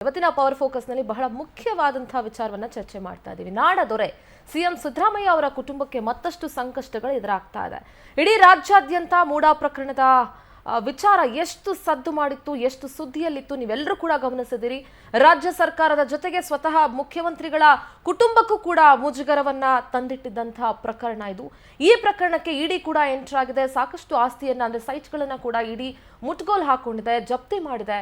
ಇವತ್ತಿನ power focus ನಲ್ಲಿ ಬಹಳ ಮುಖ್ಯವಾದಂತಹ ವಿಚಾರವನ್ನ ಚರ್ಚೆ ಮಾಡ್ತಾ ಇದ್ದೀವಿ. ನಾಡದೊರೆ ಸಿಎಂ ಸಿದ್ದರಾಮಯ್ಯ ಅವರ ಕುಟುಂಬಕ್ಕೆ ಮತ್ತಷ್ಟು ಸಂಕಷ್ಟಗಳು ಎದುರಾಗ್ತಾ ಇದೆ. ಇಡೀ ರಾಜ್ಯಾದ್ಯಂತ ಮೂಡಾ ಪ್ರಕರಣದ ವಿಚಾರ ಎಷ್ಟು ಸದ್ದು ಮಾಡಿತ್ತು, ಎಷ್ಟು ಸುದ್ದಿಯಲ್ಲಿತ್ತು, ನೀವೆಲ್ಲರೂ ಕೂಡ ಗಮನಿಸಿದಿರಿ. ರಾಜ್ಯ ಸರ್ಕಾರದ ಜೊತೆಗೆ ಸ್ವತಃ ಮುಖ್ಯಮಂತ್ರಿಗಳ ಕುಟುಂಬಕ್ಕೂ ಕೂಡ ಮುಜುಗರವನ್ನ ತಂದಿಟ್ಟಿದ್ದಂತಹ ಪ್ರಕರಣ ಇದು. ಈ ಪ್ರಕರಣಕ್ಕೆ ಇಡಿ ಕೂಡ ಎಂಟರ್ ಆಗಿದೆ. ಸಾಕಷ್ಟು ಆಸ್ತಿಯನ್ನ ಅಂದ್ರೆ ಸೈಟ್ಗಳನ್ನ ಕೂಡ ಇಡಿ ಮುಟ್ಗೋಲ್ ಹಾಕೊಂಡಿದೆ, ಜಪ್ತಿ ಮಾಡಿದೆ.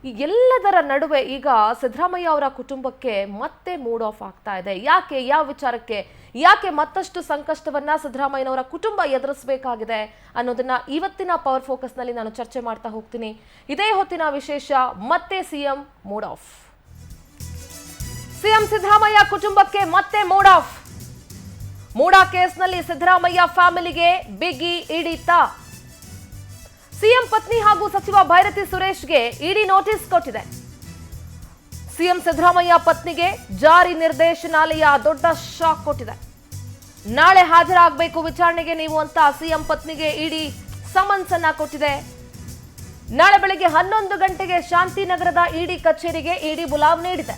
ಈ ಎಲ್ಲದರ ನಡುವೆ ಈಗ ಸಿದ್ದರಾಮಯ್ಯ ಅವರ ಕುಟುಂಬಕ್ಕೆ ಮತ್ತೆ ಮೂಡ್ ಆಫ್ ಆಗ್ತಾ ಇದೆ. ಯಾಕೆ, ಯಾವ ವಿಚಾರಕ್ಕೆ, ಯಾಕೆ ಮತ್ತಷ್ಟು ಸಂಕಷ್ಟವನ್ನ ಸಿದ್ದರಾಮಯ್ಯನವರ ಕುಟುಂಬ ಎದುರಿಸಬೇಕಾಗಿದೆ ಅನ್ನೋದನ್ನ ಇವತ್ತಿನ ಪವರ್ ಫೋಕಸ್ ನಲ್ಲಿ ನಾನು ಚರ್ಚೆ ಮಾಡ್ತಾ ಹೋಗ್ತೀನಿ. ಇದೇ ಹೊತ್ತಿನ ವಿಶೇಷ, ಮತ್ತೆ CM mood of. CM Siddaramaiah ಕುಟುಂಬಕ್ಕೆ ಮತ್ತೆ ಮೂಡ್ ಆಫ್. ಮೂಡಾ ಕೇಸ್ನಲ್ಲಿ ಸಿದ್ದರಾಮಯ್ಯ ಫ್ಯಾಮಿಲಿಗೆ ಬಿಗಿ ಹಿಡಿತ. ಸಿಎಂ ಪತ್ನಿ ಹಾಗೂ ಸಚಿವ ಭೈರತಿ ಸುರೇಶ್ಗೆ ಇಡಿ ನೋಟಿಸ್ ಕೊಟ್ಟಿದೆ. ಸಿಎಂ ಸಿದ್ದರಾಮಯ್ಯ ಪತ್ನಿಗೆ ಜಾರಿ ನಿರ್ದೇಶನಾಲಯ ದೊಡ್ಡ ಶಾಕ್ ಕೊಟ್ಟಿದೆ. ನಾಳೆ ಹಾಜರಾಗಬೇಕು ವಿಚಾರಣೆಗೆ ನೀವು ಅಂತ ಸಿಎಂ ಪತ್ನಿಗೆ ಇಡಿ ಸಮನ್ಸ್ ಅನ್ನ ಕೊಟ್ಟಿದೆ. ನಾಳೆ ಬೆಳಿಗ್ಗೆ 11 ಗಂಟೆಗೆ ಶಾಂತಿನಗರದ ಇಡಿ ಕಚೇರಿಗೆ ಇಡಿ ಬುಲಾವ್ ನೀಡಿದೆ.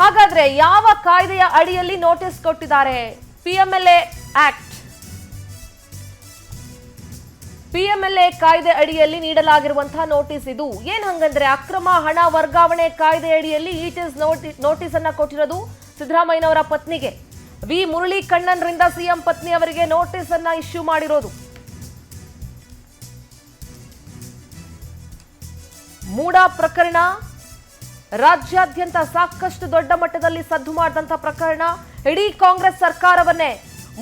ಹಾಗಾದ್ರೆ ಯಾವ ಕಾಯ್ದೆಯ ಅಡಿಯಲ್ಲಿ ನೋಟಿಸ್ ಕೊಟ್ಟಿದ್ದಾರೆ? ಪಿಎಂಎಲ್ಎ ಆಕ್ಟ್, ಪಿಎಂಎಲ್ಎ ಕಾಯ್ದೆ ಅಡಿಯಲ್ಲಿ ನೀಡಲಾಗಿರುವಂತಹ ನೋಟಿಸ್ ಇದು. ಏನ್ ಹಂಗಂದ್ರೆ ಅಕ್ರಮ ಹಣ ವರ್ಗಾವಣೆ ಕಾಯ್ದೆ ಅಡಿಯಲ್ಲಿ ನೋಟಿಸ್ ಅನ್ನ ಕೊಟ್ಟಿರೋದು ಸಿದ್ದರಾಮಯ್ಯನವರ ಪತ್ನಿಗೆ. ವಿ ಮುರಳಿ ಕಣ್ಣನ್ರಿಂದ ಸಿಎಂ ಪತ್ನಿ ಅವರಿಗೆ ನೋಟಿಸ್ ಅನ್ನ ಇಶ್ಯೂ ಮಾಡಿರೋದು. ಮೂಡಾ ಪ್ರಕರಣ ರಾಜ್ಯಾದ್ಯಂತ ಸಾಕಷ್ಟು ದೊಡ್ಡ ಮಟ್ಟದಲ್ಲಿ ಸದ್ದು ಮಾಡಿದಂತ ಪ್ರಕರಣ. ಇಡೀ ಕಾಂಗ್ರೆಸ್ ಸರ್ಕಾರವನ್ನೇ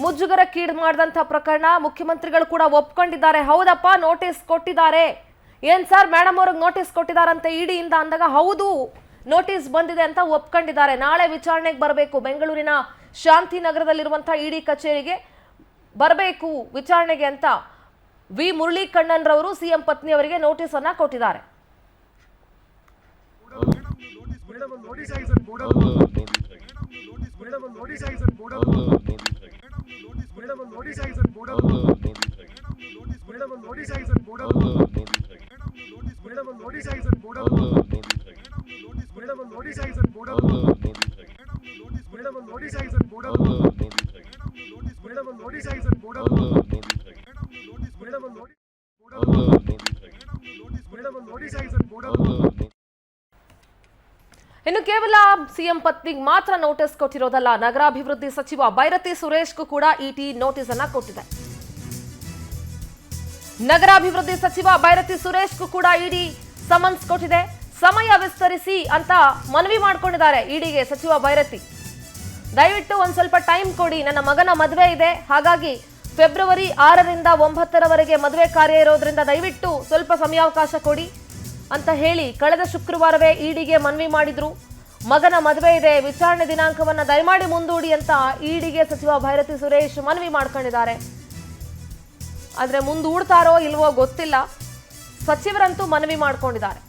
ಮುಜುಗರಕ್ಕೀಡು ಮಾಡಿದಂಥ ಪ್ರಕರಣ. ಮುಖ್ಯಮಂತ್ರಿಗಳು ಕೂಡ ಒಪ್ಕೊಂಡಿದ್ದಾರೆ, ಹೌದಪ್ಪ ನೋಟಿಸ್ ಕೊಟ್ಟಿದ್ದಾರೆ. ಏನ್ ಸರ್ ಮೇಡಮ್ ಅವ್ರಿಗೆ ನೋಟಿಸ್ ಕೊಟ್ಟಿದ್ದಾರಂತೆ ಇಡಿಯಿಂದ ಅಂದಾಗ ಹೌದು ನೋಟಿಸ್ ಬಂದಿದೆ ಅಂತ ಒಪ್ಕೊಂಡಿದ್ದಾರೆ. ನಾಳೆ ವಿಚಾರಣೆಗೆ ಬರಬೇಕು, ಬೆಂಗಳೂರಿನ ಶಾಂತಿನಗರದಲ್ಲಿರುವಂತಹ ಇಡಿ ಕಚೇರಿಗೆ ಬರಬೇಕು ವಿಚಾರಣೆಗೆ ಅಂತ ವಿ ಮುರಳಿ ಕಣ್ಣನ್ ರವರು ಸಿಎಂ ಪತ್ನಿ ಅವರಿಗೆ ನೋಟಿಸ್ ಅನ್ನ ಕೊಟ್ಟಿದ್ದಾರೆ. ಇನ್ನು ಕೇವಲ ಸಿಎಂ ಪತ್ನಿಗೆ ಮಾತ್ರ ನೋಟಿಸ್ ಕೊಟ್ಟಿರೋದಲ್ಲ, ನಗರಾಭಿವೃದ್ಧಿ ಸಚಿವ ಭೈರತಿ ಸುರೇಶ್ಗೂ ಕೂಡ ಇಡಿ ನೋಟಿಸ್ ಅನ್ನ ಕೊಟ್ಟಿದೆ. ನಗರಾಭಿವೃದ್ಧಿ ಸಚಿವ ಭೈರತಿ ಸುರೇಶ್ಗೂ ಕೂಡ ಇಡಿ ಸಮನ್ಸ್ ಕೊಟ್ಟಿದೆ. ಸಮಯ ವಿಸ್ತರಿಸಿ ಅಂತ ಮನವಿ ಮಾಡ್ಕೊಂಡಿದ್ದಾರೆ ಇಡಿಗೆ ಸಚಿವ ಭೈರತಿ. ದಯವಿಟ್ಟು ಒಂದ್ ಸ್ವಲ್ಪ ಟೈಮ್ ಕೊಡಿ, ನನ್ನ ಮಗನ ಮದುವೆ ಇದೆ, ಹಾಗಾಗಿ ಫೆಬ್ರವರಿ 6ರಿಂದ 9ರವರೆಗೆ ಮದುವೆ ಕಾರ್ಯ ಇರೋದ್ರಿಂದ ದಯವಿಟ್ಟು ಸ್ವಲ್ಪ ಸಮಯಾವಕಾಶ ಕೊಡಿ ಅಂತ ಹೇಳಿ ಕಳೆದ ಶುಕ್ರವಾರವೇ ಇಡಿಗೆ ಮನವಿ ಮಾಡಿದ್ರು. ಮಗನ ಮದುವೆ ಇದೆ, ವಿಚಾರಣೆ ದಿನಾಂಕವನ್ನ ದಯಮಾಡಿ ಮುಂದೂಡಿ ಅಂತ ಇಡಿಗೆ ಸಚಿವ ಭೈರತಿ ಸುರೇಶ್ ಮನವಿ ಮಾಡ್ಕೊಂಡಿದ್ದಾರೆ. ಆದ್ರೆ ಮುಂದೂಡ್ತಾರೋ ಇಲ್ವೋ ಗೊತ್ತಿಲ್ಲ, ಸಚಿವರಂತೂ ಮನವಿ ಮಾಡ್ಕೊಂಡಿದ್ದಾರೆ.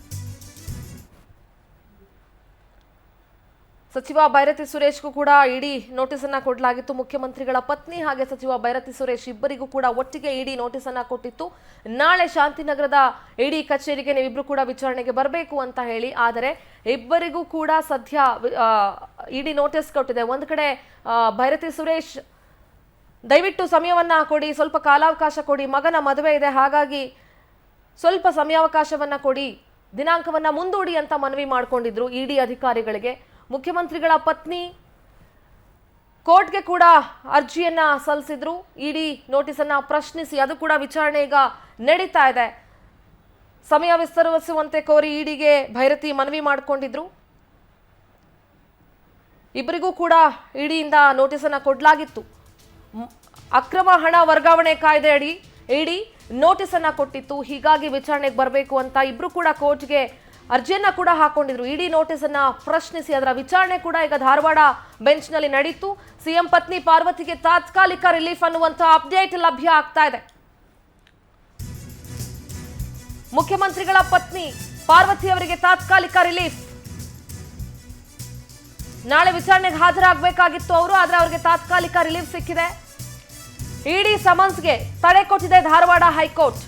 ಸಚಿವ ಭೈರತಿ ಸುರೇಶ್ಗೂ ಕೂಡ ಇಡಿ ನೋಟಿಸ್ ಅನ್ನ ಕೊಡಲಾಗಿತ್ತು. ಮುಖ್ಯಮಂತ್ರಿಗಳ ಪತ್ನಿ ಹಾಗೆ ಸಚಿವ ಭೈರತಿ ಸುರೇಶ್ ಇಬ್ಬರಿಗೂ ಕೂಡ ಒಟ್ಟಿಗೆ ಇಡಿ ನೋಟಿಸ್ ಅನ್ನ ಕೊಟ್ಟಿತ್ತು. ನಾಳೆ ಶಾಂತಿನಗರದ ಇಡಿ ಕಚೇರಿಗೆ ನೀವಿಬ್ರು ಕೂಡ ವಿಚಾರಣೆಗೆ ಬರಬೇಕು ಅಂತ ಹೇಳಿ. ಆದರೆ ಇಬ್ಬರಿಗೂ ಕೂಡ ಸದ್ಯ ಇಡಿ ನೋಟಿಸ್ ಕೊಟ್ಟಿದೆ. ಒಂದ್ ಕಡೆ ಭೈರತಿ ಸುರೇಶ್ ದಯವಿಟ್ಟು ಸಮಯವನ್ನ ಕೊಡಿ, ಸ್ವಲ್ಪ ಕಾಲಾವಕಾಶ ಕೊಡಿ, ಮಗನ ಮದುವೆ ಇದೆ, ಹಾಗಾಗಿ ಸ್ವಲ್ಪ ಸಮಯಾವಕಾಶವನ್ನ ಕೊಡಿ, ದಿನಾಂಕವನ್ನ ಮುಂದೂಡಿ ಅಂತ ಮನವಿ ಮಾಡ್ಕೊಂಡಿದ್ರು ಇಡಿ ಅಧಿಕಾರಿಗಳಿಗೆ. ಮುಖ್ಯಮಂತ್ರಿಗಳ ಪತ್ನಿ ಕೋರ್ಟ್ಗೆ ಕೂಡ ಅರ್ಜಿಯನ್ನ ಸಲ್ಲಿಸಿದ್ರು ಇಡಿ ನೋಟಿಸ್ ಅನ್ನ ಪ್ರಶ್ನಿಸಿ. ಅದು ಕೂಡ ವಿಚಾರಣೆ ಈಗ ನಡೀತಾ ಇದೆ. ಸಮಯ ವಿಸ್ತರಿಸುವಂತೆ ಕೋರಿ ಇಡಿಗೆ ಭೈರತಿ ಮನವಿ ಮಾಡಿಕೊಂಡಿದ್ರು. ಇಬ್ಬರಿಗೂ ಕೂಡ ಇಡಿಯಿಂದ ನೋಟಿಸ್ ಅನ್ನ ಕೊಡಲಾಗಿತ್ತು. ಅಕ್ರಮ ಹಣ ವರ್ಗಾವಣೆ ಕಾಯ್ದೆ ಅಡಿ ಇಡಿ ನೋಟಿಸ್ ಅನ್ನ ಕೊಟ್ಟಿತ್ತು. ಹೀಗಾಗಿ ವಿಚಾರಣೆಗೆ ಬರಬೇಕು ಅಂತ ಇಬ್ರು ಕೂಡ ಕೋರ್ಟ್ಗೆ ಅರ್ಜಿಯನ್ನ ಕೂಡ ಹಾಕೊಂಡಿದ್ರು. ಇಡಿ ನೋಟಿಸ್ ಅನ್ನ ಪ್ರಶ್ನಿಸಿ ಅದರ ವಿಚಾರಣೆ ಕೂಡ ಈಗ ಧಾರವಾಡ ಬೆಂಚ್ ನಲ್ಲಿ ನಡೀತು. ಸಿಎಂ ಪತ್ನಿ ಪಾರ್ವತಿಗೆ ತಾತ್ಕಾಲಿಕ ರಿಲೀಫ್ ಅನ್ನುವಂತ ಅಪ್ಡೇಟ್ ಲಭ್ಯ ಆಗ್ತಾ ಇದೆ. ಮುಖ್ಯಮಂತ್ರಿಗಳ ಪತ್ನಿ ಪಾರ್ವತಿ ಅವರಿಗೆ ತಾತ್ಕಾಲಿಕ ರಿಲೀಫ್. ನಾಳೆ ವಿಚಾರಣೆಗೆ ಹಾಜರಾಗಬೇಕಾಗಿತ್ತು ಅವರು, ಆದ್ರೆ ಅವರಿಗೆ ತಾತ್ಕಾಲಿಕ ರಿಲೀಫ್ ಸಿಕ್ಕಿದೆ. ಇಡಿ ಸಮನ್ಸ್ಗೆ ತಡೆ ಕೊಟ್ಟಿದೆ ಧಾರವಾಡ ಹೈಕೋರ್ಟ್.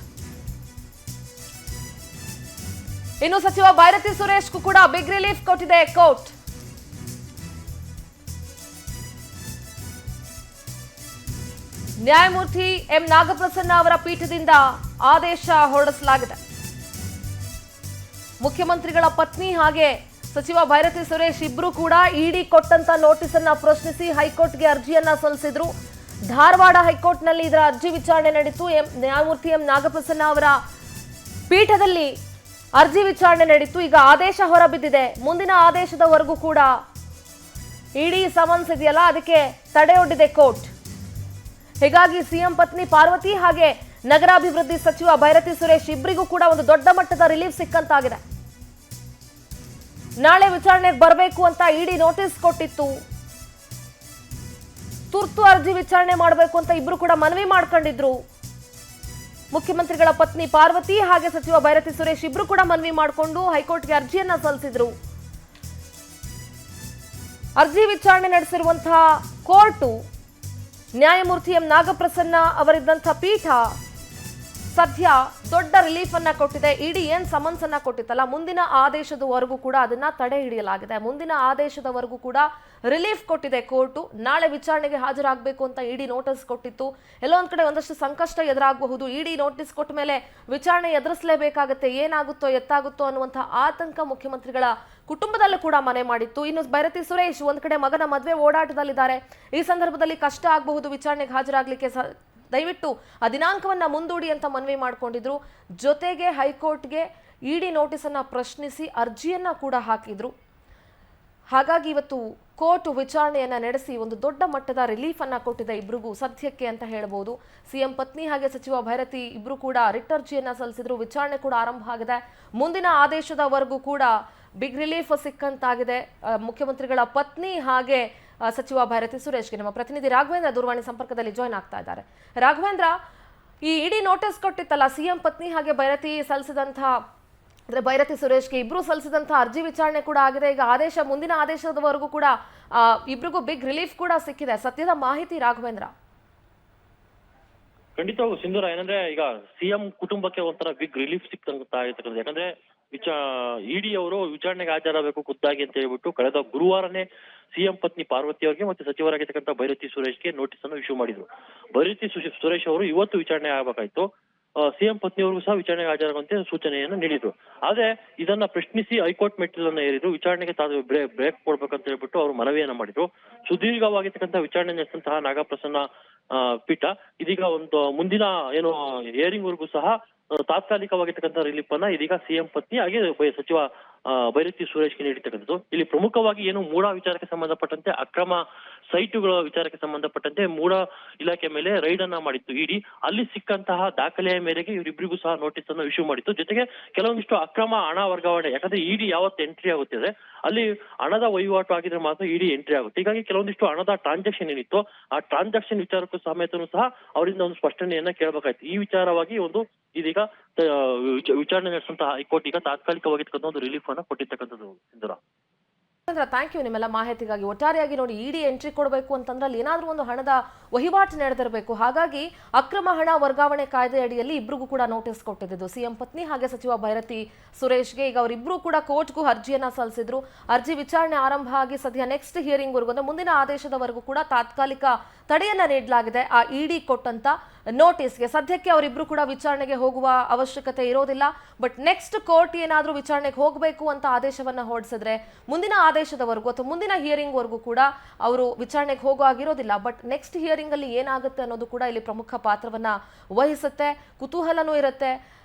ಇನ್ನು ಸಚಿವ ಭೈರತಿ ಸುರೇಶ್ಗೂ ಕೂಡ ಬಿಗ್ ರಿಲೀಫ್ ಕೊಟ್ಟಿದೆ ಕೋರ್ಟ್. ನ್ಯಾಯಮೂರ್ತಿ ಎಂ ನಾಗಪ್ರಸನ್ನ ಅವರ ಪೀಠದಿಂದ ಆದೇಶ ಹೊರಡಿಸಲಾಗಿದೆ. ಮುಖ್ಯಮಂತ್ರಿಗಳ ಪತ್ನಿ ಹಾಗೆ ಸಚಿವ ಭೈರತಿ ಸುರೇಶ್ ಇಬ್ರು ಕೂಡ ಇಡಿ ಕೊಟ್ಟಂತ ನೋಟಿಸ್ ಅನ್ನ ಪ್ರಶ್ನಿಸಿ ಹೈಕೋರ್ಟ್ಗೆ ಅರ್ಜಿಯನ್ನ ಸಲ್ಲಿಸಿದ್ರು. ಧಾರವಾಡ ಹೈಕೋರ್ಟ್ನಲ್ಲಿ ಇದರ ಅರ್ಜಿ ವಿಚಾರಣೆ ನಡೆಯಿತು. ನ್ಯಾಯಮೂರ್ತಿ ಎಂ ನಾಗಪ್ರಸನ್ನ ಅವರ ಪೀಠದಲ್ಲಿ ಅರ್ಜಿ ವಿಚಾರಣೆ ನಡೆಯಿತು. ಈಗ ಆದೇಶ ಹೊರಬಿದ್ದಿದೆ. ಮುಂದಿನ ಆದೇಶದವರೆಗೂ ಕೂಡ ಇಡಿ ಸಮನ್ಸ್ ಇದೆಯಲ್ಲ, ಅದಕ್ಕೆ ತಡೆಯೊಡ್ಡಿದೆ ಕೋರ್ಟ್. ಹೀಗಾಗಿ ಸಿಎಂ ಪತ್ನಿ ಪಾರ್ವತಿ ಹಾಗೆ ನಗರಾಭಿವೃದ್ಧಿ ಸಚಿವ ಭೈರತಿ ಸುರೇಶ್ ಇಬ್ಬರಿಗೂ ಕೂಡ ಒಂದು ದೊಡ್ಡ ಮಟ್ಟದ ರಿಲೀಫ್ ಸಿಕ್ಕಂತಾಗಿದೆ. ನಾಳೆ ವಿಚಾರಣೆಗೆ ಬರಬೇಕು ಅಂತ ಇಡಿ ನೋಟಿಸ್ ಕೊಟ್ಟಿತ್ತು. ತುರ್ತು ಅರ್ಜಿ ವಿಚಾರಣೆ ಮಾಡಬೇಕು ಅಂತ ಇಬ್ರು ಕೂಡ ಮನವಿ ಮಾಡ್ಕೊಂಡಿದ್ರು. ಮುಖ್ಯಮಂತ್ರಿಗಳ ಪತ್ನಿ ಪಾರ್ವತಿ ಹಾಗೆ ಸಚಿವ ಭೈರತಿ ಸುರೇಶ್ ಇಬ್ರು ಕೂಡ ಮನವಿ ಮಾಡಿಕೊಂಡು ಹೈಕೋರ್ಟ್ಗೆ ಅರ್ಜಿಯನ್ನ ಸಲ್ಲಿಸಿದ್ರು. ಅರ್ಜಿ ವಿಚಾರಣೆ ನಡೆಸಿರುವಂತಹ ಕೋರ್ಟು ನ್ಯಾಯಮೂರ್ತಿ ಎಂ ನಾಗಪ್ರಸನ್ನ ಅವರಿದ್ದಂಥ ಪೀಠ ಸದ್ಯ ದೊಡ್ಡ ರಿಲೀಫ್ ಅನ್ನ ಕೊಟ್ಟಿದೆ. ಇಡಿ ಏನ್ ಸಮನ್ಸ್ ಅನ್ನ ಕೊಟ್ಟಿತ್ತಲ್ಲ, ಮುಂದಿನ ಆದೇಶದವರೆಗೂ ಕೂಡ ಅದನ್ನ ತಡೆ ಹಿಡಿಯಲಾಗಿದೆ. ಮುಂದಿನ ಆದೇಶದವರೆಗೂ ಕೂಡ ರಿಲೀಫ್ ಕೊಟ್ಟಿದೆ ಕೋರ್ಟು. ನಾಳೆ ವಿಚಾರಣೆಗೆ ಹಾಜರಾಗಬೇಕು ಅಂತ ಇಡಿ ನೋಟಿಸ್ ಕೊಟ್ಟಿತ್ತು. ಎಲ್ಲೊಂದ್ ಕಡೆ ಒಂದಷ್ಟು ಸಂಕಷ್ಟ ಎದುರಾಗಬಹುದು. ಇಡಿ ನೋಟಿಸ್ ಕೊಟ್ಟ ಮೇಲೆ ವಿಚಾರಣೆ ಎದುರಿಸಲೇಬೇಕಾಗತ್ತೆ, ಏನಾಗುತ್ತೋ ಎತ್ತಾಗುತ್ತೋ ಅನ್ನುವಂತಹ ಆತಂಕ ಮುಖ್ಯಮಂತ್ರಿಗಳ ಕುಟುಂಬದಲ್ಲೂ ಕೂಡ ಮನೆ ಮಾಡಿತ್ತು. ಇನ್ನು ಭೈರತಿ ಸುರೇಶ್ ಒಂದ್ ಕಡೆ ಮಗನ ಮದುವೆ ಓಡಾಟದಲ್ಲಿದ್ದಾರೆ. ಈ ಸಂದರ್ಭದಲ್ಲಿ ಕಷ್ಟ ಆಗಬಹುದು ವಿಚಾರಣೆಗೆ ಹಾಜರಾಗ್ಲಿಕ್ಕೆ. ದಯವಿಟ್ಟು ಆ ದಿನಾಂಕವನ್ನ ಮುಂದೂಡಿ ಅಂತ ಮನವಿ ಮಾಡಿಕೊಂಡಿದ್ರು. ಜೊತೆಗೆ ಹೈಕೋರ್ಟ್ಗೆ ಇಡಿ ನೋಟಿಸ್ ಅನ್ನ ಪ್ರಶ್ನಿಸಿ ಅರ್ಜಿಯನ್ನ ಕೂಡ ಹಾಕಿದ್ರು. ಹಾಗಾಗಿ ಇವತ್ತು ಕೋರ್ಟ್ ವಿಚಾರಣೆಯನ್ನ ನಡೆಸಿ ಒಂದು ದೊಡ್ಡ ಮಟ್ಟದ ರಿಲೀಫ್ ಅನ್ನ ಕೊಟ್ಟಿದೆ ಇಬ್ರಿಗೂ ಸದ್ಯಕ್ಕೆ ಅಂತ ಹೇಳಬಹುದು. ಸಿಎಂ ಪತ್ನಿ ಹಾಗೆ ಸಚಿವ ಭೈರತಿ ಇಬ್ರು ಕೂಡ ರಿಟ್ ಅರ್ಜಿಯನ್ನ ಸಲ್ಲಿಸಿದ್ರು. ವಿಚಾರಣೆ ಕೂಡ ಆರಂಭ ಆಗಿದೆ. ಮುಂದಿನ ಆದೇಶದವರೆಗೂ ಕೂಡ ಬಿಗ್ ರಿಲೀಫ್ ಸಿಕ್ಕಂತಾಗಿದೆ ಮುಖ್ಯಮಂತ್ರಿಗಳ ಪತ್ನಿ ಹಾಗೆ ಸಚಿವ ಭೈರತಿ ಸುರೇಶ್ಗೆ. ನಮ್ಮ ಪ್ರತಿನಿಧಿ ರಾಘವೇಂದ್ರ ದೂರವಾಣಿ ಸಂಪರ್ಕದಲ್ಲಿ ಜಾಯ್ನ್ ಆಗ್ತಾ ಇದ್ದಾರೆ. ರಾಘವೇಂದ್ರ, ಈ ಇಡಿ ನೋಟಿಸ್ ಕೊಟ್ಟಿತ್ತಲ್ಲ, ಸಿಎಂ ಪತ್ನಿ ಹಾಗೆ ಭೈರತಿ ಸಲ್ಲಿಸಿದಂತಹ ಅಂದ್ರೆ ಭೈರತಿ ಸುರೇಶ್ಗೆ ಇಬ್ರು ಸಲ್ಲಿಸಿದಂತಹ ಅರ್ಜಿ ವಿಚಾರಣೆ ಕೂಡ ಆಗಿದೆ. ಈಗ ಆದೇಶ, ಮುಂದಿನ ಆದೇಶದವರೆಗೂ ಕೂಡ ಇಬ್ರಿಗೂ ಬಿಗ್ ರಿಲೀಫ್ ಕೂಡ ಸಿಕ್ಕಿದೆ. ಸತ್ಯದ ಮಾಹಿತಿ ರಾಘವೇಂದ್ರ. ಖಂಡಿತವಾಗೂ ಸಿಂಧೂರ, ಏನಂದ್ರೆ ಈಗ ಸಿಎಂ ಕುಟುಂಬಕ್ಕೆ ಒಂಥರ ಬಿಗ್ ರಿಲೀಫ್ ಸಿಕ್ತಾ ಇರ್ತಕ್ಕಂಥ. ಯಾಕಂದ್ರೆ ಇಡಿ ಅವರು ವಿಚಾರಣೆಗೆ ಹಾಜರಾಗಬೇಕು ಖುದ್ದಾಗಿ ಅಂತ ಹೇಳ್ಬಿಟ್ಟು ಕಳೆದ ಗುರುವಾರನೇ ಸಿಎಂ ಪತ್ನಿ ಪಾರ್ವತಿ ಅವರಿಗೆ ಮತ್ತೆ ಸಚಿವರಾಗಿರ್ತಕ್ಕಂಥ ಭೈರತಿ ಸುರೇಶ್ಗೆ ನೋಟಿಸ್ ಅನ್ನು ಇಶ್ಯೂ ಮಾಡಿದ್ರು. ಭೈರತಿ ಸುರೇಶ್ ಅವರು ಇವತ್ತು ವಿಚಾರಣೆ ಆಗಬೇಕಾಯ್ತು. ಸಿಎಂ ಪತ್ನಿಯವರು ಸಹ ವಿಚಾರಣೆಗೆ ಹಾಜರಾಗುವಂತೆ ಸೂಚನೆಯನ್ನು ನೀಡಿದ್ರು. ಆದ್ರೆ ಇದನ್ನ ಪ್ರಶ್ನಿಸಿ ಹೈಕೋರ್ಟ್ ಮೆಟ್ಟಿಲನ್ನ ಏರಿದ್ರು. ವಿಚಾರಣೆಗೆ ಬ್ರೇಕ್ ಕೊಡ್ಬೇಕಂತ ಹೇಳ್ಬಿಟ್ಟು ಅವರು ಮನವಿಯನ್ನ ಮಾಡಿದ್ರು. ಸುದೀರ್ಘವಾಗಿರ್ತಕ್ಕಂಥ ವಿಚಾರಣೆ ನಡೆಸಿದಂತಹ ನಾಗಪ್ರಸನ್ನ ಪೀಠ ಇದೀಗ ಒಂದು ಮುಂದಿನ ಏನು ಹಿಯರಿಂಗ್ ವರೆಗೂ ಸಹ ತಾತ್ಕಾಲಿಕವಾಗಿರ್ತಕ್ಕಂಥ ರಿಲೀಫ್ ಅನ್ನ ಇದೀಗ ಸಿಎಂ ಪತ್ನಿ ಹಾಗೆ ಸಚಿವ ಭೈರತಿ ಸುರೇಶ್ಗೆ ನೀಡಿರ್ತಕ್ಕಂಥದ್ದು. ಇಲ್ಲಿ ಪ್ರಮುಖವಾಗಿ ಏನು ಮೂಡ ವಿಚಾರಕ್ಕೆ ಸಂಬಂಧಪಟ್ಟಂತೆ ಅಕ್ರಮ ಸೈಟುಗಳ ವಿಚಾರಕ್ಕೆ ಸಂಬಂಧಪಟ್ಟಂತೆ ಮೂಡ ಇಲಾಖೆ ಮೇಲೆ ರೈಡ್ ಅನ್ನ ಮಾಡಿತ್ತು ಇಡಿ. ಅಲ್ಲಿ ಸಿಕ್ಕಂತಹ ದಾಖಲೆಯ ಮೇರೆಗೆ ಇವರಿಬ್ಬರಿಗೂ ಸಹ ನೋಟಿಸ್ ಅನ್ನು ಇಶ್ಯೂ ಮಾಡಿತ್ತು. ಜೊತೆಗೆ ಕೆಲವೊಂದಿಷ್ಟು ಅಕ್ರಮ ಹಣ ವರ್ಗಾವಣೆ, ಯಾಕಂದ್ರೆ ಇಡಿ ಯಾವತ್ತು ಎಂಟ್ರಿ ಆಗುತ್ತಿದೆ ಅಲ್ಲಿ ಹಣದ ವಹಿವಾಟು ಆಗಿದ್ರೆ ಮಾತ್ರ ಇಡಿ ಎಂಟ್ರಿ ಆಗುತ್ತೆ. ಹೀಗಾಗಿ ಕೆಲವೊಂದಿಷ್ಟು ಹಣದ ಟ್ರಾನ್ಸಾಕ್ಷನ್ ಏನಿತ್ತು ಆ ಟ್ರಾನ್ಸಾಕ್ಷನ್ ವಿಚಾರಕ್ಕೂ ಸಮೇತನೂ ಸಹ ಅವರಿಂದ ಒಂದು ಸ್ಪಷ್ಟನೆಯನ್ನ ಕೇಳಬೇಕಾಯ್ತು. ಈ ವಿಚಾರವಾಗಿ ಒಂದು ಇದೀಗ ವಿಚಾರಣೆ ನಡೆಸುವಂತಹ ಹೈಕೋರ್ಟ್ ಈಗ ತಾತ್ಕಾಲಿಕವಾಗಿರ್ತಕ್ಕಂಥ ಒಂದು ರಿಲೀಫ್ ಅನ್ನ ಕೊಟ್ಟಿರ್ತಕ್ಕಂಥದ್ದು. ಇಂದಿರಾ, ಥ್ಯಾಂಕ್ ಯು ನಿಮ್ಮೆಲ್ಲ ಮಾಹಿತಿಗಾಗಿ. ಒಟ್ಟಾರೆಯಾಗಿ ನೋಡಿ, ಇಡಿ ಎಂಟ್ರಿ ಕೊಡಬೇಕು ಅಂತಂದ್ರೆ ಅಲ್ಲಿ ಏನಾದ್ರೂ ಒಂದು ಹಣದ ವಹಿವಾಟು ನಡೆದಿರಬೇಕು. ಹಾಗಾಗಿ ಅಕ್ರಮ ಹಣ ವರ್ಗಾವಣೆ ಕಾಯ್ದೆ ಅಡಿಯಲ್ಲಿ ಇಬ್ರಿಗೂ ಕೂಡ ನೋಟಿಸ್ ಕೊಟ್ಟಿದ್ದು ಸಿಎಂ ಪತ್ನಿ ಹಾಗೆ ಸಚಿವ ಭೈರತಿ ಸುರೇಶ್ಗೆ. ಈಗ ಅವರಿಬ್ರು ಕೂಡ ಕೋರ್ಟ್ಗೂ ಅರ್ಜಿಯನ್ನ ಸಲ್ಲಿಸಿದ್ರು. ಅರ್ಜಿ ವಿಚಾರಣೆ ಆರಂಭ ಆಗಿ ಸದ್ಯ ನೆಕ್ಸ್ಟ್ ಹಿಯರಿಂಗ್ ವರೆಗೂ ಅಂದ್ರೆ ಮುಂದಿನ ಆದೇಶದವರೆಗೂ ಕೂಡ ತಾತ್ಕಾಲಿಕ ತಡೆಯನ್ನ ನೀಡಲಾಗಿದೆ ಆ ಇಡಿ ಕೊಟ್ಟಂತ ನೋಟಿಸ್ಗೆ. ಸದ್ಯಕ್ಕೆ ಅವರಿಬ್ರು ಕೂಡ ವಿಚಾರಣೆಗೆ ಹೋಗುವ ಅವಶ್ಯಕತೆ ಇರೋದಿಲ್ಲ. ಬಟ್ ನೆಕ್ಸ್ಟ್ ಕೋರ್ಟ್ ಏನಾದ್ರೂ ವಿಚಾರಣೆಗೆ ಹೋಗಬೇಕು ಅಂತ ಆದೇಶವನ್ನ ಹೊರಡಿಸಿದ್ರೆ ಮುಂದಿನ ಆದೇಶದವರೆಗೂ ಅಥವಾ ಮುಂದಿನ ಹಿಯರಿಂಗ್ ವರೆಗೂ ಕೂಡ ಅವರು ವಿಚಾರಣೆಗೆ ಹೋಗೋ ಆಗಿರೋದಿಲ್ಲ. ಬಟ್ ನೆಕ್ಸ್ಟ್ ಹಿಯರಿಂಗ್ ಅಲ್ಲಿ ಏನಾಗುತ್ತೆ ಅನ್ನೋದು ಕೂಡ ಇಲ್ಲಿ ಪ್ರಮುಖ ಪಾತ್ರವನ್ನ ವಹಿಸುತ್ತೆ. ಕುತೂಹಲನೂ ಇರುತ್ತೆ.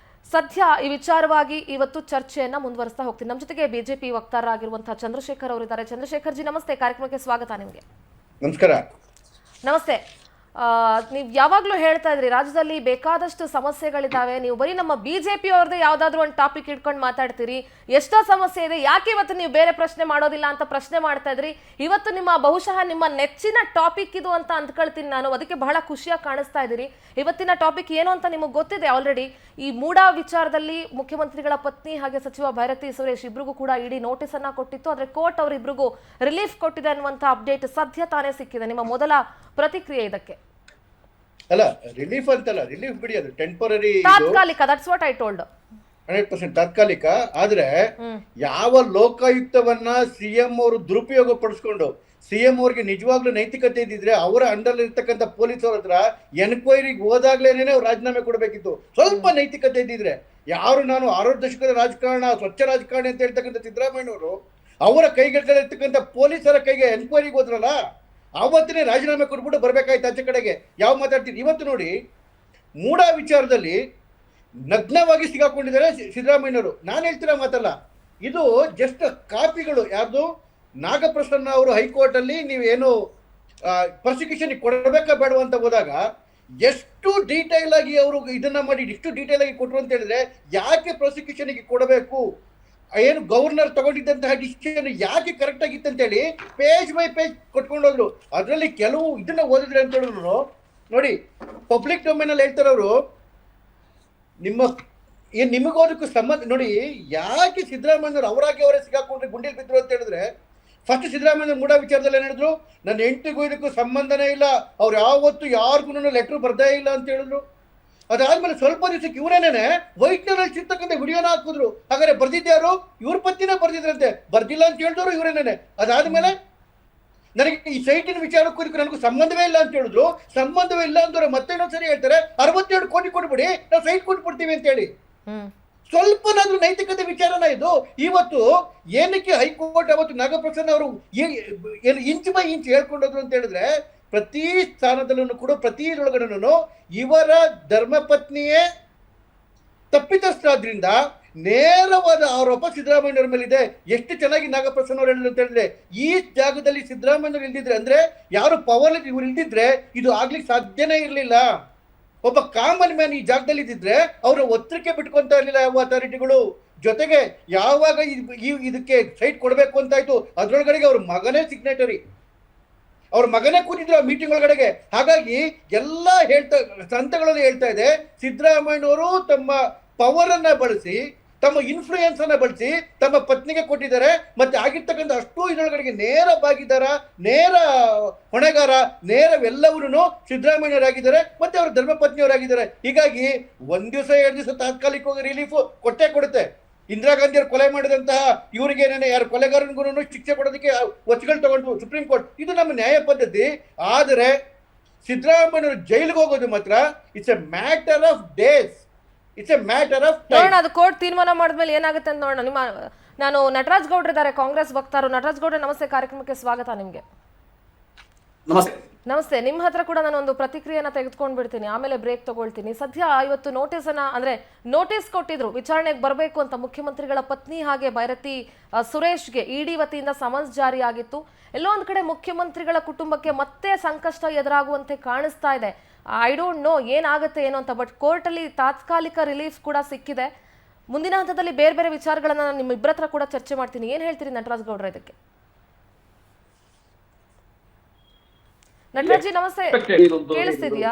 ಸದ್ಯ ಈ ವಿಚಾರವಾಗಿ ಇವತ್ತು ಚರ್ಚೆಯನ್ನ ಮುಂದುವರಿಸ್ತಾ ಹೋಗ್ತೀನಿ. ನಮ್ಮ ಜೊತೆಗೆ ಬಿಜೆಪಿ ವಕ್ತಾರರಾಗಿರುವಂತಹ ಚಂದ್ರಶೇಖರ್ ಅವರಿದ್ದಾರೆ. ಚಂದ್ರಶೇಖರ್ ಜಿ ನಮಸ್ತೆ, ಕಾರ್ಯಕ್ರಮಕ್ಕೆ ಸ್ವಾಗತ ನಿಮಗೆ. ನಮಸ್ಕಾರ. ನಮಸ್ತೆ. ನೀವು ಯಾವಾಗ್ಲೂ ಹೇಳ್ತಾ ಇದ್ರಿ ರಾಜ್ಯದಲ್ಲಿ ಬೇಕಾದಷ್ಟು ಸಮಸ್ಯೆಗಳಿದಾವೆ, ನೀವು ಬರೀ ನಮ್ಮ ಬಿಜೆಪಿ ಅವ್ರದ್ದು ಯಾವ್ದಾದ್ರು ಒಂದು ಟಾಪಿಕ್ ಇಟ್ಕೊಂಡು ಮಾತಾಡ್ತೀರಿ, ಎಷ್ಟೋ ಸಮಸ್ಯೆ ಇದೆ, ಯಾಕೆ ಇವತ್ತು ನೀವು ಬೇರೆ ಪ್ರಶ್ನೆ ಮಾಡೋದಿಲ್ಲ ಅಂತ ಪ್ರಶ್ನೆ ಮಾಡ್ತಾ ಇದ್ರಿ. ಇವತ್ತು ಬಹುಶಃ ನಿಮ್ಮ ನೆಚ್ಚಿನ ಟಾಪಿಕ್ ಇದು ಅಂತ ಅಂದ್ಕೊಳ್ತೀನಿ ನಾನು. ಅದಕ್ಕೆ ಬಹಳ ಖುಷಿಯಾಗಿ ಕಾಣಿಸ್ತಾ ಇದ್ದೀರಿ. ಇವತ್ತಿನ ಟಾಪಿಕ್ ಏನು ಅಂತ ನಿಮಗೆ ಗೊತ್ತಿದೆ ಆಲ್ರೆಡಿ. ಈ ಮೂಡ ವಿಚಾರದಲ್ಲಿ ಮುಖ್ಯಮಂತ್ರಿಗಳ ಪತ್ನಿ ಹಾಗೆ ಸಚಿವ ಭೈರತಿ ಸುರೇಶ್ ಇಬ್ರಿಗೂ ಕೂಡ ಇಡಿ ನೋಟಿಸ್ ಅನ್ನ ಕೊಟ್ಟಿತ್ತು. ಆದ್ರೆ ಕೋರ್ಟ್ ಅವರಿಬ್ರಿಗೂ ರಿಲೀಫ್ ಕೊಟ್ಟಿದೆ ಅನ್ನುವಂತ ಅಪ್ಡೇಟ್ ಸದ್ಯ ತಾನೇ ಸಿಕ್ಕಿದೆ. ನಿಮ್ಮ ಮೊದಲ ಪ್ರತಿಕ್ರಿಯೆ ಇದಕ್ಕೆ? ಅಲ್ಲ, ರಿಲೀಫ್ ಅಂತಲ್ಲ, ರಿಲೀಫ್ ಬಿಡಿ, ಅದು ಟೆಂಪರರಿ, ತಾತ್ಕಾಲಿಕ. That's what I told. 100% ತಾತ್ಕಾಲಿಕ. ಆದ್ರೆ ಯಾವ ಲೋಕಾಯುಕ್ತವನ್ನ ಸಿಎಂ ಅವರು ದುರುಪಯೋಗ ಪಡಿಸ್ಕೊಂಡು ಸಿಎಂ ಅವ್ರಿಗೆ ನಿಜವಾಗ್ಲೂ ನೈತಿಕತೆ ಇದ್ದಿದ್ರೆ ಅವರ ಅಂಡರ್ ಇರ್ತಕ್ಕಂಥ ಪೊಲೀಸ್ ಅವ್ರ ಹತ್ರ ಎನ್ಕ್ವೈರಿಗೆ ಹೋದಾಗ್ಲೇನೆ ಅವ್ರು ರಾಜೀನಾಮೆ ಕೊಡಬೇಕಿತ್ತು. ಸ್ವಲ್ಪ ನೈತಿಕತೆ ಇದ್ದಿದ್ರೆ ಯಾರು ನಾನು 60 ದಶಕದ ರಾಜಕಾರಣ ಸ್ವಚ್ಛ ರಾಜಕಾರಣಿ ಅಂತ ಹೇಳ್ತಕ್ಕಂಥ ಸಿದ್ದರಾಮಯ್ಯನವರು ಅವರ ಕೈಗೆಳ್ತಿರ್ತಕ್ಕಂಥ ಪೊಲೀಸರ ಕೈಗೆ ಎನ್ಕ್ವೈರಿಗೆ ಹೋದ್ರಲ್ಲ, ಆವತ್ತನೇ ರಾಜೀನಾಮೆ ಕೊಟ್ಬಿಟ್ಟು ಬರ್ಬೇಕಾಯ್ತು ಆಚೆ ಕಡೆಗೆ. ಯಾವ ಮಾತಾಡ್ತೀರಿ ಇವತ್ತು ನೋಡಿ, ಮೂಡ ವಿಚಾರದಲ್ಲಿ ನಗ್ನವಾಗಿ ಸಿಗಾಕೊಂಡಿದ್ದಾರೆ ಸಿದ್ದರಾಮಯ್ಯನವರು. ನಾನು ಹೇಳ್ತಿರೋ ಮಾತಲ್ಲ, ಇದು ಜಸ್ಟ್ ಕಾಪಿಗಳು. ಯಾರ್ದು? ನಾಗಪ್ರಸನ್ನ ಅವರು ಹೈಕೋರ್ಟ್ ಅಲ್ಲಿ ನೀವೇನು ಪ್ರಾಸಿಕ್ಯೂಷನ್ ಕೊಡಬೇಕಾ ಬೇಡ ಅಂತ ಹೋದಾಗ ಎಷ್ಟು ಡೀಟೈಲ್ ಆಗಿ ಅವರು ಇದನ್ನ ಮಾಡಿ ಇಷ್ಟು ಡೀಟೈಲ್ ಆಗಿ ಕೊಟ್ಟರು ಅಂತ ಹೇಳಿದ್ರೆ, ಯಾಕೆ ಪ್ರಾಸಿಕ್ಯೂಷನ್ಗೆ ಕೊಡಬೇಕು, ಏನು ಗವರ್ನರ್ ತಗೊಂಡಿದ್ದಂತಹ ಡಿಸಿಷನ್ ಯಾಕೆ ಕರೆಕ್ಟ್ ಆಗಿತ್ತು ಅಂತೇಳಿ ಪೇಜ್ ಬೈ ಪೇಜ್ ಕೊಟ್ಕೊಂಡೋದ್ರು. ಅದರಲ್ಲಿ ಕೆಲವು ಇದನ್ನ ಓದಿದ್ರೆ ಅಂತ ಹೇಳಿದ್ರು ನೋಡಿ, ಪಬ್ಲಿಕ್ ಡೊಮೇನ್ ಅಲ್ಲಿ ಹೇಳ್ತಾರೆ ಅವರು, ನಿಮಗೋದಕ್ಕೂ ಸಂಬಂಧ ನೋಡಿ. ಯಾಕೆ ಸಿದ್ದರಾಮಯ್ಯವ್ರು ಅವರೇ ಸಿಗಾಕೊಂಡ್ರೆ ಗುಂಡಿಲ್ ಬಿದ್ರು ಅಂತ ಹೇಳಿದ್ರೆ, ಫಸ್ಟ್ ಸಿದ್ದರಾಮಯ್ಯ ಮೂಡ ವಿಚಾರದಲ್ಲಿ ಏನು ಹೇಳಿದ್ರು, ನನ್ನ ಹೆಂಡತಿಗೂ ಇದಕ್ಕೂ ಸಂಬಂಧನೇ ಇಲ್ಲ, ಅವ್ರು ಯಾವತ್ತು ಯಾರಿಗೂ ಲೆಟರ್ ಬರ್ದೇ ಇಲ್ಲ ಅಂತ ಹೇಳಿದ್ರು. ಅದಾದ್ಮೇಲೆ ಸ್ವಲ್ಪ ದಿವಸಕ್ಕೆ ಇವರೇನೇನೆ ವೈಟ್ನರಲ್ಲಿ ಸಿಗ್ತಕ್ಕಂಥ ವಿಡಿಯೋನ ಹಾಕಿದ್ರು. ಹಾಗಾದ್ರೆ ಬರ್ದಿದ್ಯಾರು? ಇವ್ರ ಪತ್ತಿನೇ ಬರ್ದಿದ್ರಂತೆ, ಬರ್ದಿಲ್ಲ ಅಂತ ಹೇಳಿದವರು ಇವರೇನೇನೆ. ಅದಾದ್ಮೇಲೆ ನನಗೆ ಈ ಸೈಟಿನ ವಿಚಾರಕ್ಕೂ ನನಗೂ ಸಂಬಂಧವೇ ಇಲ್ಲ ಅಂತ ಹೇಳಿದ್ರು. ಸಂಬಂಧವೇ ಇಲ್ಲ ಅಂದ್ರೆ ಮತ್ತೆ ಇನ್ನೊಂದ್ಸರಿ ಹೇಳ್ತಾರೆ 62 ಕೋಟಿ ಕೊಟ್ಬಿಡಿ, ನಾವು ಸೈಟ್ ಕೊಟ್ಬಿಡ್ತೀವಿ ಅಂತ ಹೇಳಿ. ಸ್ವಲ್ಪನಾದ್ರೂ ನೈತಿಕತೆ ವಿಚಾರನ ಇದು? ಇವತ್ತು ಏನಕ್ಕೆ ಹೈಕೋರ್ಟ್ ಅವತ್ತು ನಾಗಪ್ರಸನ್ನ ಅವರು ಇಂಚ್ ಬೈ ಇಂಚ್ ಹೇಳ್ಕೊಂಡೋದ್ರು ಅಂತ ಹೇಳಿದ್ರೆ, ಪ್ರತಿ ಸ್ಥಾನದಲ್ಲೂ ಕೂಡ ಪ್ರತಿ ಒಳಗಡೆನೂ ಇವರ ಧರ್ಮಪತ್ನಿಯೇ ತಪ್ಪಿತಸ್ಥರಾದ್ರಿಂದ ನೇರವಾದ ಆರೋಪ ಸಿದ್ದರಾಮಯ್ಯವ್ರ ಮೇಲಿದೆ. ಎಷ್ಟು ಚೆನ್ನಾಗಿ ನಾಗಪ್ರಸನ್ನ ಅವರು ಹೇಳಿದ್ರು ಅಂತ ಹೇಳಿದ್ರೆ, ಈ ಜಾಗದಲ್ಲಿ ಸಿದ್ದರಾಮಯ್ಯವ್ರು ಇಲ್ದಿದ್ರೆ, ಅಂದ್ರೆ ಯಾರು ಪವರ್ ಇವ್ರು ಇಲ್ದಿದ್ರೆ ಇದು ಆಗ್ಲಿಕ್ಕೆ ಸಾಧ್ಯನೇ ಇರಲಿಲ್ಲ. ಒಬ್ಬ ಕಾಮನ್ ಮ್ಯಾನ್ ಈ ಜಾಗದಲ್ಲಿ ಇದ್ದಿದ್ರೆ ಅವರ ಒತ್ತರಿಕೆ ಬಿಟ್ಕೊಂತ ಇರಲಿಲ್ಲ ಯಾವ ಅಥಾರಿಟಿಗಳು. ಜೊತೆಗೆ ಯಾವಾಗ ಇದಕ್ಕೆ ಸೈಟ್ ಕೊಡಬೇಕು ಅಂತಾಯ್ತು, ಅದ್ರೊಳಗಡೆಗೆ ಅವ್ರ ಮಗನೇ ಸಿಗ್ನೇಟರಿ, ಅವ್ರ ಮಗನೇ ಕೂತಿದ್ರು ಆ ಮೀಟಿಂಗ್ ಒಳಗಡೆಗೆ. ಹಾಗಾಗಿ ಎಲ್ಲ ಸಂತಗಳಲ್ಲಿ ಹೇಳ್ತಾ ಇದೆ, ಸಿದ್ದರಾಮಯ್ಯನವರು ತಮ್ಮ ಪವರ್ ಅನ್ನ ಬಳಸಿ, ತಮ್ಮ ಇನ್ಫ್ಲೂಯೆನ್ಸ್ ಅನ್ನ ಬಳಸಿ ತಮ್ಮ ಪತ್ನಿಗೆ ಕೊಟ್ಟಿದ್ದಾರೆ. ಮತ್ತೆ ಆಗಿರ್ತಕ್ಕಂಥ ಅಷ್ಟು ಇದರೊಳಗಡೆಗೆ ನೇರ ಭಾಗಿದಾರ, ನೇರ ಹೊಣೆಗಾರ, ನೇರವೆಲ್ಲವರೂ ಸಿದ್ದರಾಮಯ್ಯವರಾಗಿದ್ದಾರೆ, ಮತ್ತೆ ಅವರ ಧರ್ಮಪತ್ನಿಯವರಾಗಿದ್ದಾರೆ. ಹೀಗಾಗಿ ಒಂದ್ ದಿವಸ 2 ದಿವಸ ತಾತ್ಕಾಲಿಕವಾಗಿ ರಿಲೀಫ್ ಕೊಟ್ಟೇ ಕೊಡುತ್ತೆ. ಇಂದಿರಾ ಗಾಂಧಿ ಅವರು ಕೊಲೆ ಮಾಡಿದಂತಹ ಇವರಿಗೇನೇನೆ ಯಾರು ಕೊಲೆಗಾರನಿಗೂ ಶಿಕ್ಷೆ ಕೊಡೋದಕ್ಕೆ ಒತ್ತುಗಳು ತಗೊಂಡು ಸುಪ್ರೀಂ ಕೋರ್ಟ್. ಇದು ನಮ್ಮ ನ್ಯಾಯ ಪದ್ಧತಿ. ಆದರೆ ಸಿದ್ದರಾಮಯ್ಯವರು ಜೈಲಿಗೆ ಹೋಗೋದು ಮಾತ್ರ it's A matter of days, it's A matter of time. ನೋಡೋಣ ಅದು ಕೋರ್ಟ್ ತೀರ್ಮಾನ ಮಾಡಿದ್ಮೇಲೆ ಏನಾಗುತ್ತೆ ಅಂತ ನೋಡೋಣ. ನಾನು ನಟರಾಜ್ ಗೌಡ್ರು ಇದ್ದಾರೆ, ಕಾಂಗ್ರೆಸ್ ವಕ್ತಾರರು. ನಟರಾಜ್ ಗೌಡ್ರೆ ನಮಸ್ತೆ, ಕಾರ್ಯಕ್ರಮಕ್ಕೆ ಸ್ವಾಗತ ನಿಮ್ಗೆ. ನಮಸ್ತೆ. ನಿಮ್ಮ ಹತ್ರ ಕೂಡ ನಾನು ಒಂದು ಪ್ರತಿಕ್ರಿಯೆನ ತೆಗೆದುಕೊಂಡು ಬಿಡ್ತೀನಿ, ಆಮೇಲೆ ಬ್ರೇಕ್ ತಗೊಳ್ತೀನಿ. ಸದ್ಯ ಇವತ್ತು ನೋಟಿಸ್ ಕೊಟ್ಟಿದ್ರು ವಿಚಾರಣೆಗೆ ಬರಬೇಕು ಅಂತ ಮುಖ್ಯಮಂತ್ರಿಗಳ ಪತ್ನಿ ಹಾಗೆ ಬೈರತಿ ಸುರೇಶ್ಗೆ ಇಡಿ ವತಿಯಿಂದ ಸಮನ್ಸ್ ಜಾರಿಯಾಗಿತ್ತು. ಎಲ್ಲೋ ಒಂದ್ ಕಡೆ ಮುಖ್ಯಮಂತ್ರಿಗಳ ಕುಟುಂಬಕ್ಕೆ ಮತ್ತೆ ಸಂಕಷ್ಟ ಎದುರಾಗುವಂತೆ ಕಾಣಿಸ್ತಾ ಇದೆ. ಐ ಡೋಂಟ್ ನೋ ಏನಾಗುತ್ತೆ ಏನೋ ಅಂತ, ಬಟ್ ಕೋರ್ಟಲ್ಲಿ ತಾತ್ಕಾಲಿಕ ರಿಲೀಫ್ ಕೂಡ ಸಿಕ್ಕಿದೆ. ಮುಂದಿನ ಹಂತದಲ್ಲಿ ಬೇರೆ ಬೇರೆ ವಿಚಾರಗಳನ್ನ ನಾನು ನಿಮ್ಮಿಬ್ಬರ ಹತ್ರ ಕೂಡ ಚರ್ಚೆ ಮಾಡ್ತೀನಿ. ಏನ್ ಹೇಳ್ತೀರಿ ನಟರಾಜ್ ಗೌಡ್ರ ಇದಕ್ಕೆ? ನಟರಾಜ್ ನಮಸ್ತೆ, ಕೇಳಿಸ್ತಿದ್ಯಾ?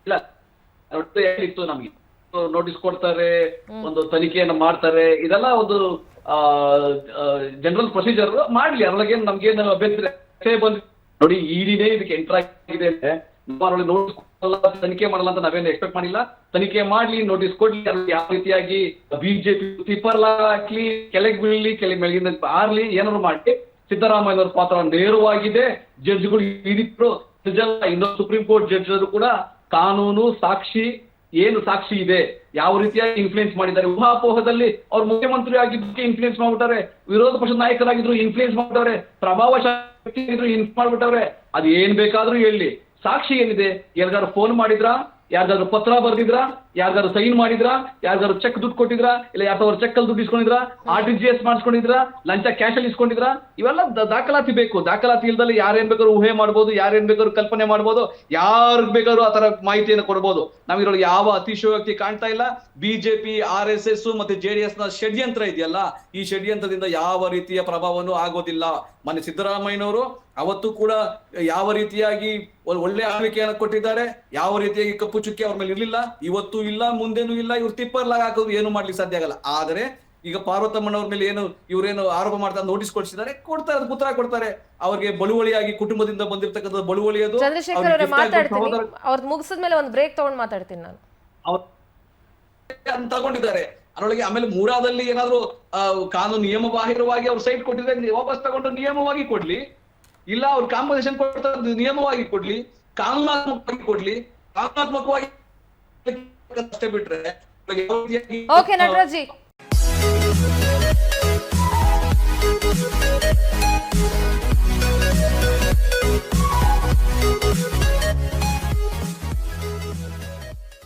ಇಲ್ಲ, ಹೇಳಿತ್ತು ನಮ್ಗೆ ನೋಟಿಸ್ ಕೊಡ್ತಾರೆ, ಒಂದು ತನಿಖೆಯನ್ನು ಮಾಡ್ತಾರೆ, ಇದೆಲ್ಲ ಒಂದು ಜನರಲ್ ಪ್ರೊಸೀಜರ್ ಮಾಡ್ಲಿ, ಅದ್ರೊಳಗೇನು ನಮ್ಗೇನು ಅಭ್ಯಂತರ ಬಂದ್ ನೋಡಿ. ಇಡಿನೇ ಇದಕ್ಕೆ ಎಂಟರ್ ಆಗಿದೆ ಅಂದ್ರೆ ನೋಟಿಸ್ ತನಿಖೆ ಮಾಡಲ್ಲ ಅಂತ ನಾವೇನು ಎಕ್ಸ್ಪೆಕ್ಟ್ ಮಾಡಿಲ್ಲ. ತನಿಖೆ ಮಾಡ್ಲಿ, ನೋಟಿಸ್ ಕೊಡ್ಲಿ, ಯಾವ ರೀತಿಯಾಗಿ ಬಿಜೆಪಿ ತಿಪ್ಪರ್ಲ ಹಾಕ್ಲಿ, ಕೆಳಗೆ ಬೀಳಲಿ, ಕೆಳಗೆ ಮೇಲಿಂದ ಆರ್ಲಿ, ಏನಾದ್ರು ಮಾಡಿ ಸಿದ್ದರಾಮಯ್ಯನವರ ಪಾತ್ರ ನೇರವಾಗಿದೆ. ಜಡ್ಜ್ಗಳು ಇಡಿದ್ರು, ಇನ್ನೊಂದು ಸುಪ್ರೀಂ ಕೋರ್ಟ್ ಜಡ್ಜ್ ಕೂಡ ಕಾನೂನು ಸಾಕ್ಷಿ ಏನು ಸಾಕ್ಷಿ ಇದೆ, ಯಾವ ರೀತಿಯಾಗಿ ಇನ್ಫ್ಲೂಯೆನ್ಸ್ ಮಾಡಿದ್ದಾರೆ, ಊಹಾಪೋಹದಲ್ಲಿ ಅವ್ರು ಮುಖ್ಯಮಂತ್ರಿ ಆಗಿದ್ದಕ್ಕೆ ಇನ್ಫ್ಲೂಯೆನ್ಸ್ ಮಾಡ್ಬಿಟ್ಟಾರೆ, ವಿರೋಧ ಪಕ್ಷದ ನಾಯಕರಾಗಿದ್ರು ಇನ್ಫ್ಲೂಯೆನ್ಸ್ ಮಾಡ್ಬಿಟ್ಟವ್ರೆ, ಪ್ರಭಾವಶಾಲಿ ಇನ್ಫ್ಲೂಯೆನ್ಸ್ ಮಾಡ್ಬಿಟ್ಟವ್ರೆ. ಅದು ಏನ್ ಬೇಕಾದ್ರೂ ಹೇಳಿ, ಸಾಕ್ಷಿ ಏನಿದೆ? ಯಾರಿಗಾದ್ರು ಫೋನ್ ಮಾಡಿದ್ರಾ, ಯಾರಿಗಾದ್ರು ಪತ್ರ ಬರ್ದಿದ್ರಾ, ಯಾರಿಗಾದ್ರು ಸೈನ್ ಮಾಡಿದ್ರಾ, ಯಾರಿಗಾದ್ರು ಚೆಕ್ ದುಡ್ಡು ಕೊಟ್ಟಿದ್ರಾ, ಇಲ್ಲ ಯಾರ್ದವ್ರ ಚೆಕ್ ಅಲ್ಲಿ ದುಡ್ಡು ಇಸ್ಕೊಂಡಿದ್ರಾ, RTGS ಮಾಡಿಸ್ಕೊಂಡಿದ್ರಾ, ಲಂಚ ಕ್ಯಾಶ್ ಅಲ್ಲಿ ಇಸ್ಕೊಂಡಿದ್ರಾ? ಇವೆಲ್ಲ ದಾಖಲಾತಿ ಬೇಕು. ದಾಖಲಾತಿ ಇಲ್ದಲ್ಲಿ ಯಾರೇನ್ ಬೇಕಾದ್ರು ಊಹೆ ಮಾಡ್ಬೋದು, ಯಾರೇನ್ ಬೇಕಾದ್ರು ಕಲ್ಪನೆ ಮಾಡ್ಬೋದು, ಯಾರಿಗ್ ಬೇಕಾದ್ರು ಆ ತರ ಮಾಹಿತಿಯನ್ನು ಕೊಡ್ಬೋದು. ನಾವ್ ಇದ್ರೊಳಗೆ ಯಾವ ಅತಿಶಯೋಕ್ತಿ ಕಾಣ್ತಾ ಇಲ್ಲ. ಬಿಜೆಪಿ, RSS ಮತ್ತೆ JDS ನ ಷಡ್ಯಂತ್ರ ಇದೆಯಲ್ಲ, ಈ ಷಡ್ಯಂತ್ರದಿಂದ ಯಾವ ರೀತಿಯ ಪ್ರಭಾವನೂ ಆಗೋದಿಲ್ಲ. ಮೊನ್ನೆ ಸಿದ್ದರಾಮಯ್ಯನವರು ಅವತ್ತು ಕೂಡ ಯಾವ ರೀತಿಯಾಗಿ ಒಳ್ಳೆ ಆಳ್ವಿಕೆಯನ್ನು ಕೊಟ್ಟಿದ್ದಾರೆ, ಯಾವ ರೀತಿಯಾಗಿ ಕಪ್ಪು ಚುಕ್ಕೆ ಅವ್ರ ಮೇಲೆ ಇರ್ಲಿಲ್ಲ, ಇವತ್ತು ಇಲ್ಲ, ಮುಂದೇನು ಇಲ್ಲ. ಇವ್ರು ತಿಪ್ಪರ್ಲಾಗ ಹಾಕೋದು ಏನು ಮಾಡ್ಲಿಕ್ಕೆ ಸಾಧ್ಯ ಆಗಲ್ಲ. ಆದ್ರೆ ಈಗ ಪಾರ್ವತಮ್ಮನವ್ರ ಮೇಲೆ ಏನು ಇವ್ರೇನು ಆರೋಪ ಮಾಡ್ತಾರೆ, ನೋಟಿಸ್ ಕೊಡ್ಸಿದ್ದಾರೆ, ಕೊಡ್ತಾರೆ, ಉತ್ತರ ಕೊಡ್ತಾರೆ. ಅವ್ರಿಗೆ ಬಳುವಳಿಯಾಗಿ ಕುಟುಂಬದಿಂದ ಬಂದಿರ್ತಕ್ಕಂಥ ಬಳುವಳಿ ಅದು. ಚಂದ್ರಶೇಖರ್ ಅವರೇ ಮಾತಾಡ್ತೀನಿ, ಅವ್ರದ್ದು ಮುಗಿಸಿದ್ಮೇಲೆ ಒಂದು ಬ್ರೇಕ್ ತಗೊಂಡು ಮಾತಾಡ್ತೀನಿ ನಾನು. ಅಂತ ತಗೊಂಡಿದ್ದಾರೆ. ಅದರೊಳಗೆ ಆಮೇಲೆ ಮೂರಾದಲ್ಲಿ ಏನಾದ್ರು ಕಾನೂನು ನಿಯಮ ಬಾಹಿರವಾಗಿ ಅವ್ರು ಸೈಟ್ ಕೊಟ್ಟಿದ್ರೆ ವಾಪಸ್ ತಗೊಂಡು ನಿಯಮವಾಗಿ ಕೊಡ್ಲಿ, ಇಲ್ಲ ಅವ್ರು ಕಾಂಪನ್ಸೇಷನ್ ಕೊಡ್ತಾರೆ ನಿಯಮವಾಗಿ ಕೊಡ್ಲಿ, ಕಾನೂನಾತ್ಮಕವಾಗಿ ಕೊಡ್ಲಿ, ಕಾನೂನಾತ್ಮಕವಾಗಿ ಅಷ್ಟೇ ಬಿಟ್ರೆ ಓಕೆ ನಟರಾಜ್ ಜಿ